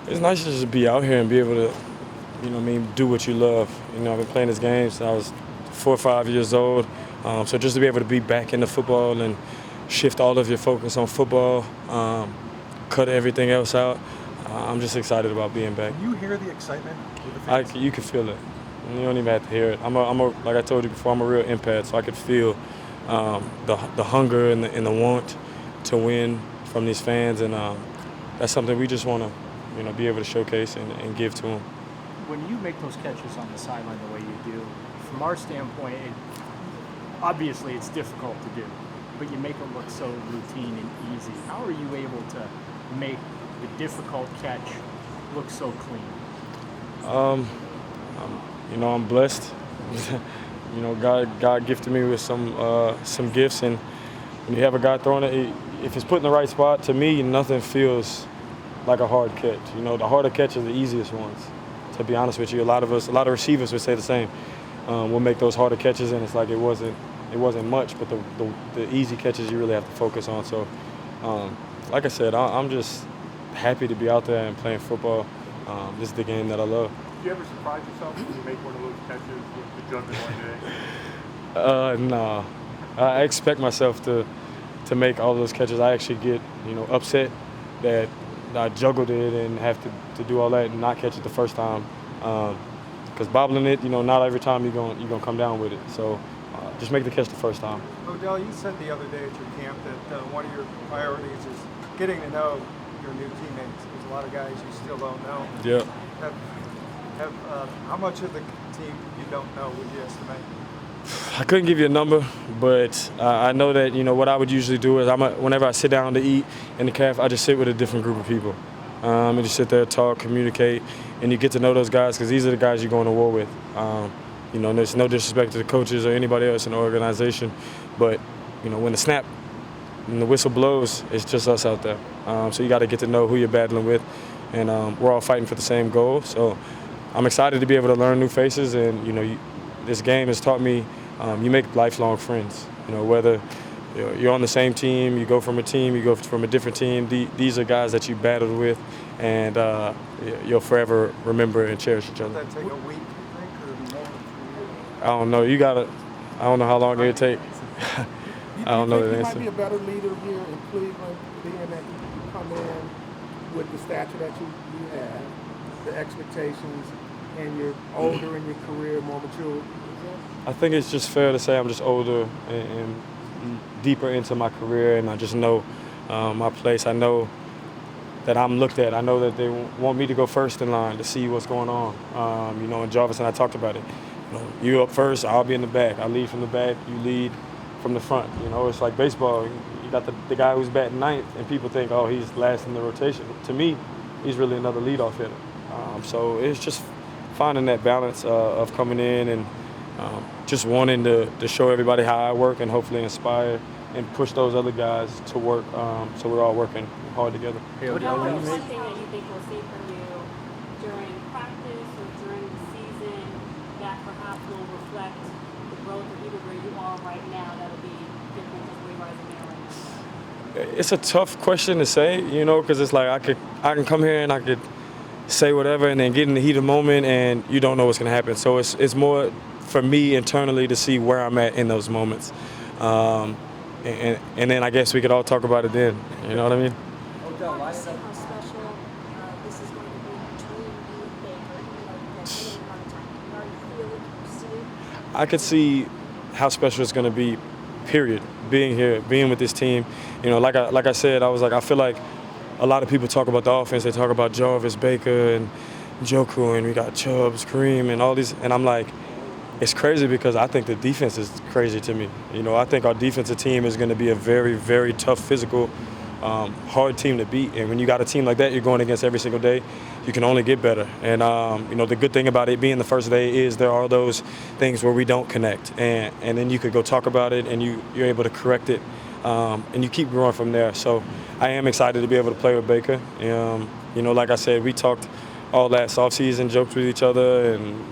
It's nice to just be out here and be able to, do what you love. I've been playing this game since I was 4 or 5 years old. So just to be able to be back into football and shift all of your focus on football, cut everything else out, I'm just excited about being back. Can you hear the excitement with the fans? You can feel it. You don't even have to hear it. Like I told you before, I'm a real empath, so I could feel the hunger and the want to win from these fans, and that's something we just want to, be able to showcase and give to them. When you make those catches on the sideline the way you do, from our standpoint, obviously it's difficult to do, but you make it look so routine and easy. How are you able to make the difficult catch look so clean? I'm blessed. God gifted me with some gifts, and when you have a guy throwing it, if it's put in the right spot, to me, nothing feels like a hard catch. The harder catch are the easiest ones. To be honest with you, a lot of receivers would say the same. We'll make those harder catches, and it's like it wasn't much, but the easy catches you really have to focus on. So, like I said, I'm just happy to be out there and playing football. This is the game that I love. Do you ever surprise yourself when you make one of those catches with the judgment one day? Nah. I expect myself to make all those catches. I actually get, upset that I juggled it and have to do all that and not catch it the first time. Because bobbling it, not every time you're gonna come down with it. So just make the catch the first time. Odell, you said the other day at your camp that one of your priorities is getting to know your new teammates. There's a lot of guys you still don't know. Yeah. How much of the team you don't know would you estimate? I couldn't give you a number, but I know that what I would usually do is whenever I sit down to eat in the cafe, I just sit with a different group of people, and just sit there, talk, communicate, and you get to know those guys because these are the guys you're going to war with. There's no disrespect to the coaches or anybody else in the organization, but when the snap and the whistle blows, it's just us out there. So you got to get to know who you're battling with, and we're all fighting for the same goal. So I'm excited to be able to learn new faces, and this game has taught me you make lifelong friends. Whether you're on the same team, you go from a team, you go from a different team. These are guys that you battled with, and you'll forever remember and cherish each other. Does that take a week, you think, or more? I don't know. I don't know how long it'll take. I don't know the You answer. might be a better leader here in Cleveland, being that you come in with the stature that you have, the expectations, and you're older in your career, more mature. I think it's just fair to say I'm just older and deeper into my career, and I just know my place. I know that I'm looked at. I know that they want me to go first in line to see what's going on. And Jarvis and I talked about it. You up first, I'll be in the back. I lead from the back, you lead from the front. It's like baseball. You got the guy who's batting ninth, and people think, oh, he's last in the rotation. To me, he's really another leadoff hitter. So it's just finding that balance of coming in and just wanting to show everybody how I work and hopefully inspire and push those other guys to work, so we're all working hard together. What is one thing that you think we'll see from you during practice or during the season that perhaps will reflect the growth of either where you are right now that'll be different than where you are right now? It's a tough question to say, because it's like I can come here and I could say whatever and then get in the heat of the moment and you don't know what's going to happen. So it's more for me internally to see where I'm at in those moments. And then I guess we could all talk about it then. You know what I mean? Odell, how special this is going to be between you and Baker, that hitting amount of time. Can you already feel it? Can you see it? I could see how special it's going to be, period, being here, being with this team. Like I said, I feel like a lot of people talk about the offense. They talk about Jarvis, Baker, and Joku, and we got Chubbs, Kareem, and all these. And I'm like, it's crazy because I think the defense is crazy to me. I think our defensive team is going to be a very, very tough, physical, hard team to beat. And when you got a team like that you're going against every single day, you can only get better. And, the good thing about it being the first day is there are those things where we don't connect. And then you could go talk about it and you're able to correct it. And you keep growing from there. So I am excited to be able to play with Baker. Like I said, we talked all last offseason, joked with each other and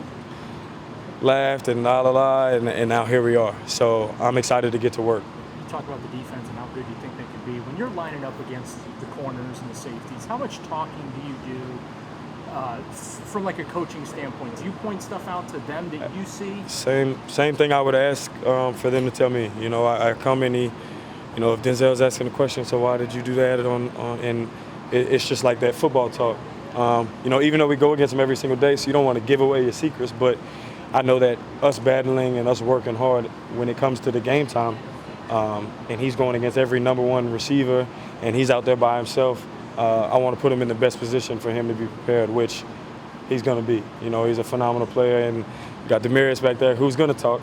laughed and and now here we are. So I'm excited to get to work. You talk about the defense and how good you think they could be. When you're lining up against the corners and the safeties, how much talking do you do from like a coaching standpoint, do you point stuff out to them that you see? Same thing I would ask for them to tell me. You know, I come in, you know, if Denzel's asking a question, so why did you do that? And it's just like that football talk. You know, even though we go against them every single day, so you don't want to give away your secrets, but I know that us battling and us working hard when it comes to the game time, and he's going against every #1 receiver, and he's out there by himself, I want to put him in the best position for him to be prepared, which he's going to be. You know, he's a phenomenal player, and got Demarius back there who's going to talk,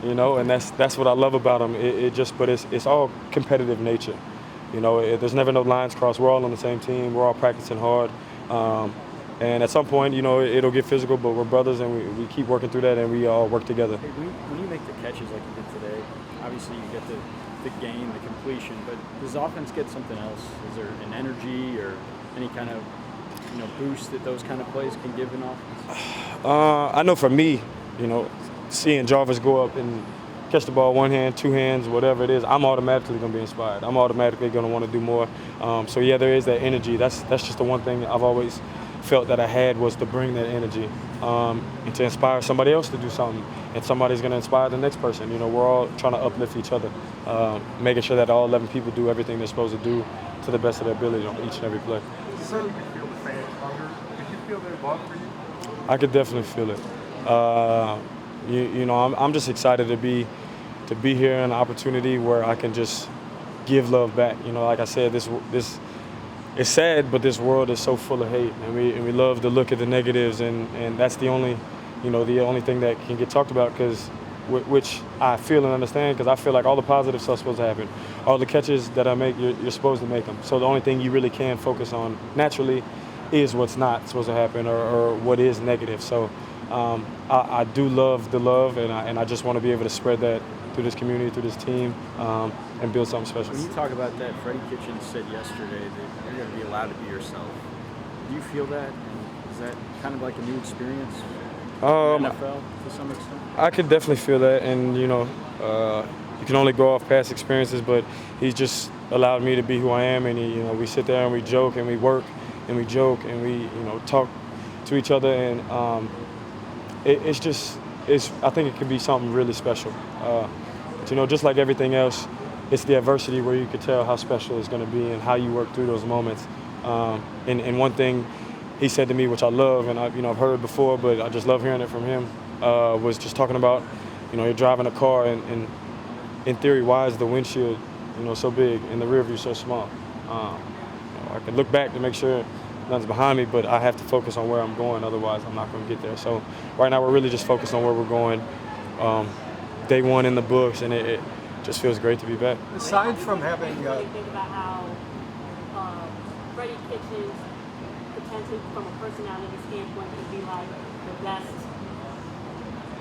you know, and that's what I love about him. But it's all competitive nature. You know, there's never no lines crossed. We're all on the same team. We're all practicing hard. And at some point, you know, it'll get physical, but we're brothers, and we keep working through that, and we all work together. Hey, when you make the catches like you did today, obviously you get the gain, the completion, but does offense get something else? Is there an energy or any kind of, you know, boost that those kind of plays can give an offense? I know for me, you know, seeing Jarvis go up and catch the ball one hand, two hands, whatever it is, I'm automatically going to be inspired. I'm automatically going to want to do more. So yeah, there is that energy. That's just the one thing I've always felt that I had, was to bring that energy and to inspire somebody else to do something, and somebody's going to inspire the next person. You know, we're all trying to uplift each other, making sure that all 11 people do everything they're supposed to do to the best of their ability on each and every play. So you can feel the fans' hunger. Did you feel their love for you? I could definitely feel it. You know, I'm just excited to be here in an opportunity where I can just give love back. You know, like I said, this it's sad, but this world is so full of hate, and we love to look at the negatives, and that's the only thing that can get talked about, which I feel and understand, because I feel like all the positive stuff's supposed to happen. All the catches that I make, you're supposed to make them. So the only thing you really can focus on naturally is what's not supposed to happen, or what is negative. So I do love the love, and I just want to be able to spread that through this community, through this team, and build something special. When you talk about that, Freddie Kitchens said yesterday that you're going to be allowed to be yourself. Do you feel that? And is that kind of like a new experience in the NFL to some extent? I could definitely feel that, and you know, you can only go off past experiences, but he's just allowed me to be who I am, and you know, we sit there and we joke and we work and we joke and we, you know, talk to each other, and I think it could be something really special. But, you know, just like everything else, it's the adversity where you could tell how special it's going to be and how you work through those moments. And one thing he said to me, which I love, and I've heard before, but I just love hearing it from him, was just talking about, you know, you're driving a car, and in theory, why is the windshield, you know, so big and the rear view so small? You know, I can look back to make sure nothing's behind me, but I have to focus on where I'm going, otherwise I'm not going to get there. So right now we're really just focused on where we're going. Day one in the books, and it just feels great to be back. Aside from having, really think about how Freddie Kitchens potentially, from a personality standpoint, could be like the best,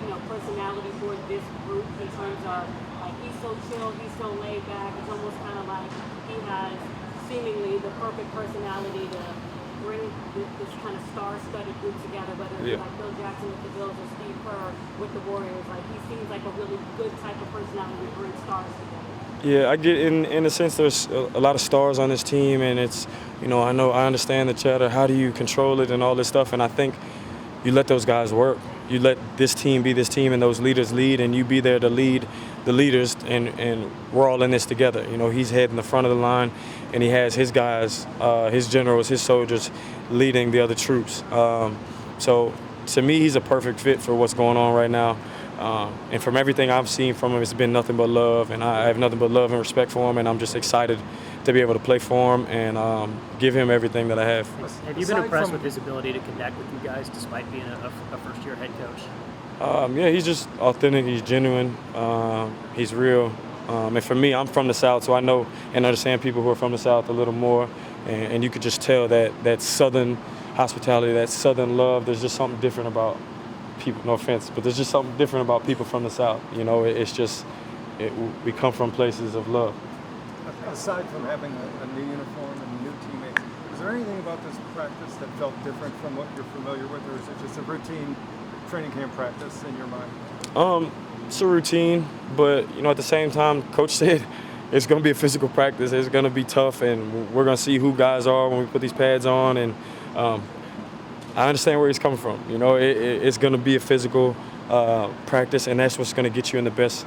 you know, personality for this group in terms of like he's so chill, he's so laid back. It's almost kind of like he has seemingly the perfect personality to bring this kind of star-studded group together, whether it's like Bill Jackson with the Bills or Steve Kerr with the Warriors. Like, he seems like a really good type of personality to bring stars together. Yeah, I get in a sense there's a lot of stars on this team, and it's, you know, I understand the chatter, how do you control it and all this stuff, and I think you let those guys work. You let this team be this team and those leaders lead, and you be there to lead the leaders, and we're all in this together. You know, he's heading the front of the line, and he has his guys, his generals, his soldiers leading the other troops. So to me, he's a perfect fit for what's going on right now. And from everything I've seen from him, it's been nothing but love, and I have nothing but love and respect for him, and I'm just excited to be able to play for him and give him everything that I have. Have you been impressed with his ability to connect with you guys despite being a first-year head coach? Yeah, he's just authentic, he's genuine, he's real. And for me, I'm from the South, so I know and understand people who are from the South a little more, and you could just tell that Southern hospitality, that Southern love, there's just something different about people, no offense, but there's just something different about people from the South. You know, it's just, we come from places of love. aside from having a new uniform and new teammates, is there anything about this practice that felt different from what you're familiar with, or is it just a routine training camp practice in your mind? It's a routine, but you know, at the same time, Coach said it's going to be a physical practice. It's going to be tough, and we're going to see who guys are when we put these pads on. And I understand where he's coming from. You know, it's going to be a physical practice, and that's what's going to get you in the best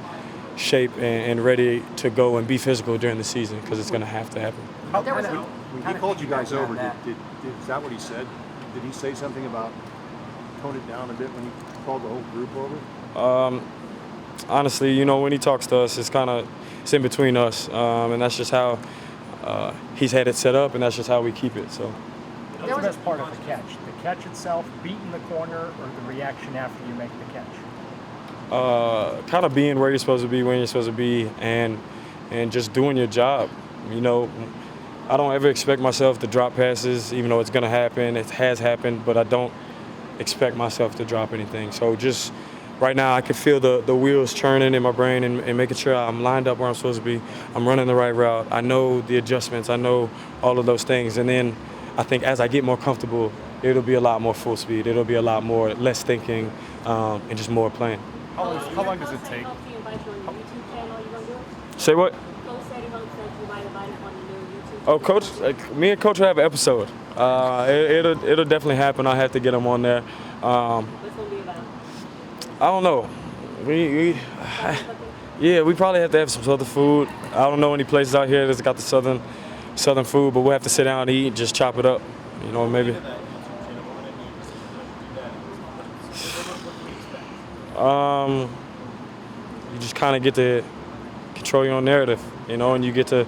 shape and ready to go and be physical during the season, because it's going to have to happen. When he called you guys over, is that what he said? Did he say something about tone it down a bit when he called the whole group over? Honestly, you know, when he talks to us, it's in between us, and that's just how he's had it set up, and that's just how we keep it. So. What's the best part of the catch? The catch itself, beating the corner, or the reaction after you make the catch? Kind of being where you're supposed to be, when you're supposed to be, and just doing your job. You know, I don't ever expect myself to drop passes, even though it's going to happen. It has happened, but I don't expect myself to drop anything. So just right now, I can feel the wheels churning in my brain and making sure I'm lined up where I'm supposed to be. I'm running the right route. I know the adjustments. I know all of those things. And then I think as I get more comfortable, it'll be a lot more full speed. It'll be a lot more less thinking and just more playing. How long does it take? Say what? Oh, Coach, me and Coach will have an episode. It'll definitely happen. I'll have to get him on there. I don't know. We probably have to have some southern food. I don't know any places out here that's got the southern food, but we'll have to sit down and eat and just chop it up. You know, maybe. You just kind of get to control your own narrative, you know, and you get to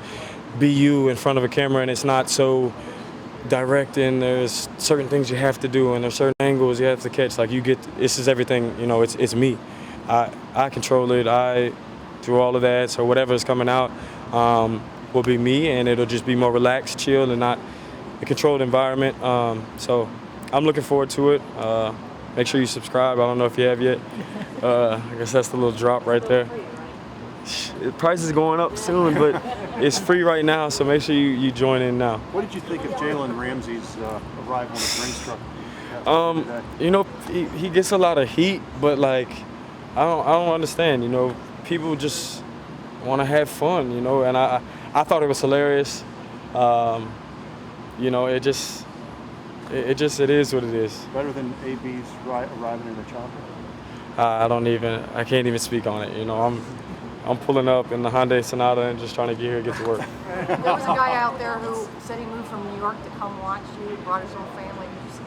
be you in front of a camera, and it's not so direct, and there's certain things you have to do, and there's certain angles you have to catch. Like this is everything, you know, it's me. I control it. I do all of that, so whatever's coming out will be me, and it'll just be more relaxed, chill, and not a controlled environment. So I'm looking forward to it. Make sure you subscribe. I don't know if you have yet. I guess that's the little drop right there. The price is going up soon, but it's free right now, so make sure you join in now. What did you think of Jalen Ramsey's arrival in the Brinks truck? You know, he gets a lot of heat, but like I don't understand. You know, people just want to have fun. You know, and I thought it was hilarious. You know, it is what it is. Better than AB's arriving in the chopper? I can't even speak on it. You know, I'm pulling up in the Hyundai Sonata and just trying to get here and get to work. There was a guy out there who said he moved from New York to come watch you, brought his whole family. Did you see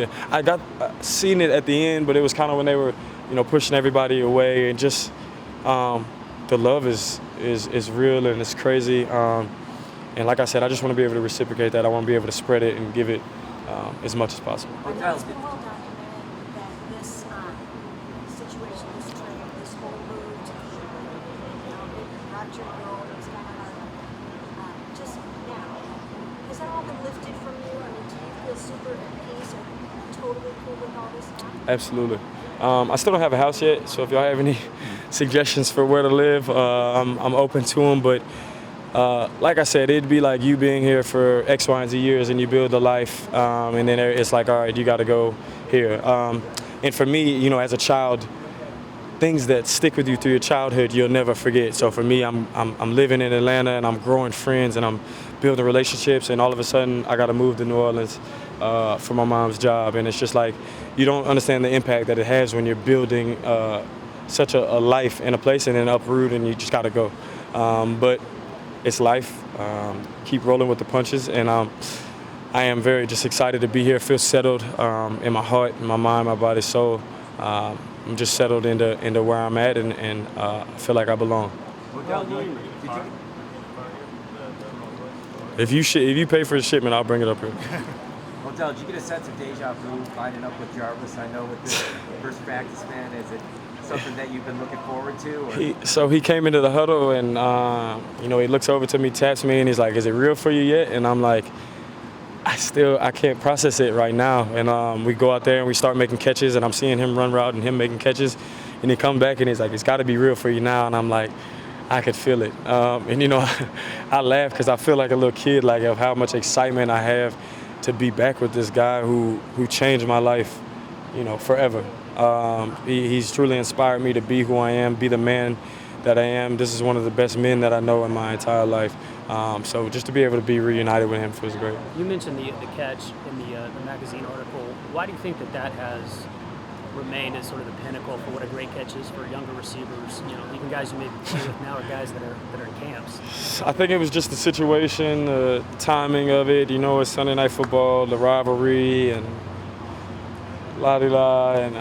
that? Yeah, I got seen it at the end, but it was kind of when they were, you know, pushing everybody away, and just the love is real and it's crazy. And like I said, I just want to be able to reciprocate that. I want to be able to spread it and give it as much as possible. I know it's been well documented that this situation, this trade, this whole move to it brought your goal. It was kind of hard. Just now, has that all been lifted from you? I mean, do you feel super at peace and totally cool with all this now? Absolutely. I still don't have a house yet, so if y'all have any suggestions for where to live, I'm open to them. But like I said, it'd be like you being here for X, Y, and Z years, and you build a life, and then it's like, all right, you got to go here. And for me, you know, as a child, things that stick with you through your childhood, you'll never forget. So for me, I'm living in Atlanta, and I'm growing friends, and I'm building relationships, and all of a sudden, I got to move to New Orleans for my mom's job, and it's just like you don't understand the impact that it has when you're building such a life in a place, and then uproot, and you just got to go. But it's life. Keep rolling with the punches, and I am very just excited to be here. Feel settled in my heart, in my mind, my body, soul. I'm just settled into where I'm at, and I feel like I belong. If you pay for the shipment, I'll bring it up here. Odell, did you get a sense of deja vu lining up with Jarvis? I know with this first practice, man, is it something that you've been looking forward to? He came into the huddle, and you know, he looks over to me, taps me, and he's like, "Is it real for you yet?" And I'm like, I can't process it right now. And we go out there and we start making catches, and I'm seeing him run route and him making catches, and he comes back and he's like, "It's got to be real for you now." And I'm like, I could feel it. And you know, I laugh because I feel like a little kid, like of how much excitement I have to be back with this guy who changed my life, you know, forever. He's truly inspired me to be who I am, be the man that I am. This is one of the best men that I know in my entire life. So just to be able to be reunited with him feels great. You mentioned the catch in the magazine article. Why do you think that has remained as sort of the pinnacle for what a great catch is for younger receivers? You know, even guys you maybe play with now are guys that are in camps. I think it was just the situation, the timing of it. You know, it's Sunday Night Football, the rivalry, and la-di-la, and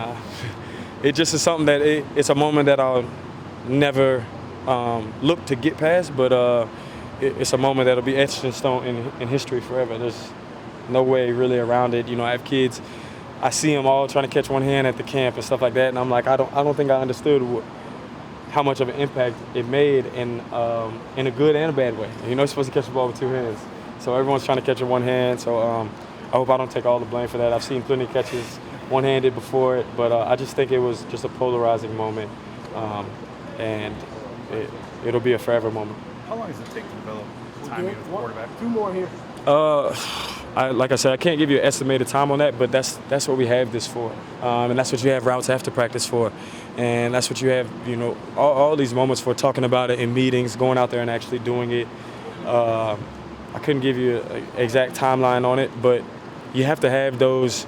it just is something that it's a moment that I'll never look to get past, but it's a moment that'll be etched in stone in history forever. There's no way really around it. You know, I have kids. I see them all trying to catch one hand at the camp and stuff like that, and I'm like, I don't think I understood how much of an impact it made in a good and a bad way. You know, you're supposed to catch the ball with two hands, so everyone's trying to catch it one hand. So I hope I don't take all the blame for that. I've seen plenty of catches one-handed before it, but I just think it was just a polarizing moment, and it'll be a forever moment. How long does it take to develop timing with the quarterback? Two more here. Like I said, I can't give you an estimated time on that, but that's what we have this for, and that's what you have routes after practice for, and that's what you have, you know, all these moments for talking about it in meetings, going out there and actually doing it. I couldn't give you an exact timeline on it, but you have to have those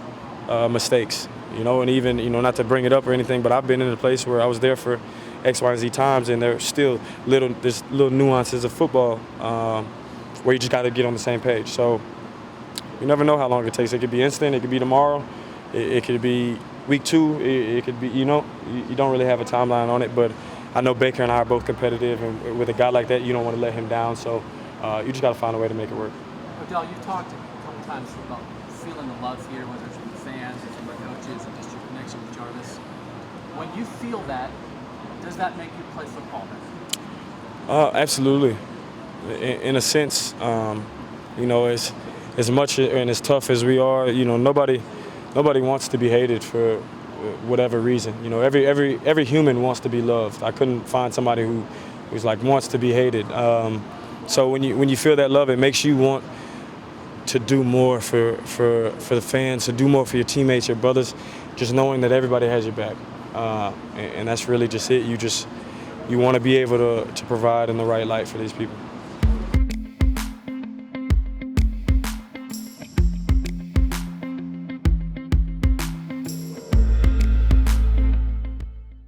mistakes, you know, and even, you know, not to bring it up or anything, but I've been in a place where I was there for X, Y, and Z times, and there's still there's little nuances of football where you just got to get on the same page. So you never know how long it takes. It could be instant. It could be tomorrow. It could be week 2. It could be, you know, you don't really have a timeline on it. But I know Baker and I are both competitive, and with a guy like that, you don't want to let him down. So you just got to find a way to make it work. Odell, you've talked a couple times about feeling the love here, whether it's from the fans or from the coaches, and just your connection with Jarvis. When you feel that, does that make you play football better? Absolutely. In a sense, you know, as much and as tough as we are, you know, nobody wants to be hated for whatever reason. You know, every human wants to be loved. I couldn't find somebody who's like wants to be hated. So when you feel that love, it makes you want to do more for the fans, to do more for your teammates, your brothers, just knowing that everybody has your back. And that's really just it. You want to be able to provide in the right light for these people.